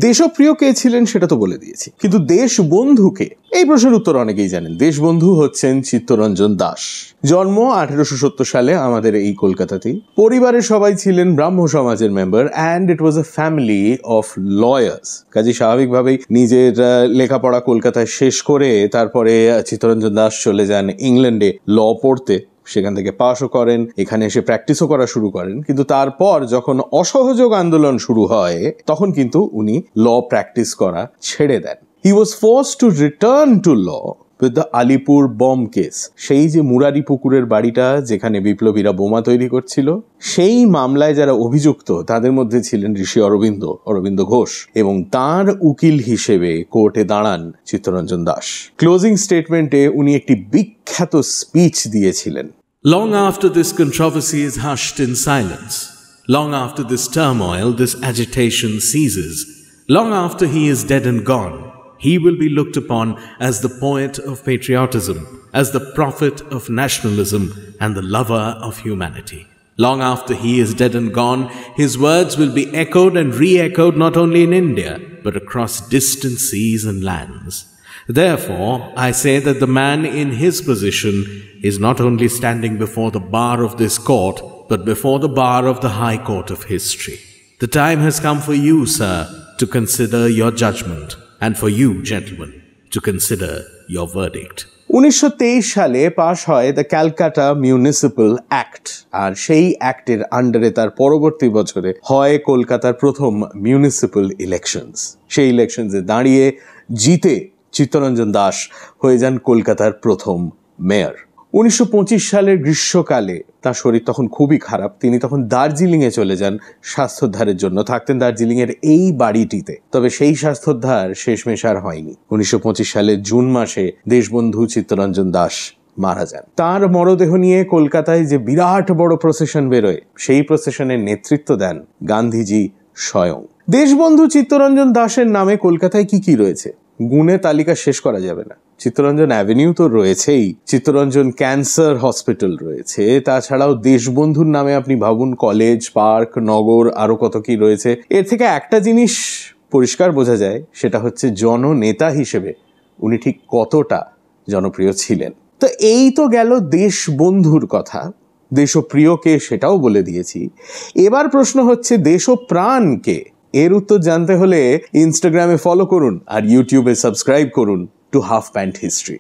দেশপ্রিয় কে ছিলেন সেটা তো বলে দিয়েছি, কিন্তু দেশবন্ধুকে এই প্রশ্নের উত্তর অনেকেই জানেন। দেশবন্ধু হচ্ছেন চিত্তরঞ্জন দাস। জন্ম 1870 সালে আমাদের এই কলকাতাতেই। পরিবারের সবাই ছিলেন ব্রাহ্ম সমাজের member and it was a family of lawyers. কাজে স্বাভাবিকভাবেই নিজের লেখাপড়া কলকাতায় শেষ করে তারপরে চিত্তরঞ্জন দাস চলে যান ইংল্যান্ডে ল পড়তে। সেখান থেকে পাশও করেন, এখানে এসে প্র্যাকটিসও করা শুরু করেন। কিন্তু তারপর যখন অসহযোগ আন্দোলন শুরু হয় তখন কিন্তু উনি ল প্র্যাকটিস করা ছেড়ে দেন। He was forced to return to law with the Alipore bomb case. সেই যে মুরারি পুকুরের বাড়িটা যেখানে বিপ্লবীরা বোমা তৈরি করছিল, সেই মামলায় যারা অভিযুক্ত তাদের মধ্যে ছিলেন ঋষি অরবিন্দ ঘোষ, এবং তার উকিল হিসেবে কোর্টে দাঁড়ান চিত্তরঞ্জন দাস। ক্লোজিং স্টেটমেন্টে উনি একটি বিখ্যাত স্পিচ দিয়েছিলেন। Long after this controversy is hushed in silence, long after this turmoil, this agitation ceases, long after he is dead and gone, he will be looked upon as the poet of patriotism, as the prophet of nationalism, and the lover of humanity. Long after he is dead and gone, his words will be echoed and re-echoed not only in India, but across distant seas and lands. Therefore, I say that the man in his position is not only standing before the bar of this court, but before the bar of the High Court of history. The time has come for you, sir, to consider your judgment, and for you, gentlemen, to consider your verdict. 1923 সালে পাশ হয় the Calcutta municipal act, আর সেই অ্যাক্টের আন্ডারে তার পরবর্তী বছরে হয় কলকাতার প্রথম মিউনিসিপ্যাল ইলেকশনস। সেই ইলেকশনসে দাঁড়িয়ে জিতে চিত্তরঞ্জন দাস হয়ে যান কলকাতার প্রথম মেয়র। 1925 সালের গ্রীষ্মকালে তার শরীর তখন খুবই খারাপ। তিনি তখন দার্জিলিংয়ে চলে যান স্বাস্থ্যোদ্ধারের জন্য। থাকতেন দার্জিলিংয়ের এই বাড়িটিতে। তবে সেই স্বাস্থ্যোদ্ধার শেষমেশ আর হয়নি। 1925 সালের জুন মাসে দেশবন্ধু চিত্তরঞ্জন দাস মারা যান। তার মরদেহ নিয়ে কলকাতায় যে বিরাট বড় প্রসেশন বেরোয়, সেই প্রসেশনের নেতৃত্ব দেন গান্ধীজি স্বয়ং। দেশবন্ধু চিত্তরঞ্জন দাসের নামে কলকাতায় কি কি রয়েছে গুণে তালিকা শেষ করা যাবে না। চিত্তরঞ্জন অ্যাভিনিউ তো রয়েছেই, চিত্তরঞ্জন ক্যান্সার হসপিটাল রয়েছে, তাছাড়াও দেশবন্ধুর নামে আপনি ভাবুন কলেজ, পার্ক, নগর, আরো কত কি রয়েছে। এর থেকে একটা জিনিস পরিষ্কার বোঝা যায়, সেটা হচ্ছে জননেতা হিসেবে উনি ঠিক কতটা জনপ্রিয় ছিলেন। তো এই তো গেল দেশবন্ধুর কথা। দেশপ্রিয়কে সেটাও বলে দিয়েছি। এবার প্রশ্ন হচ্ছে দেশপ্রাণকে। এর উত্তর জানতে হলে ইনস্টাগ্রামে ফলো করুন আর ইউটিউবে সাবস্ক্রাইব করুন টু হাফ প্যান্ট হিস্ট্রি।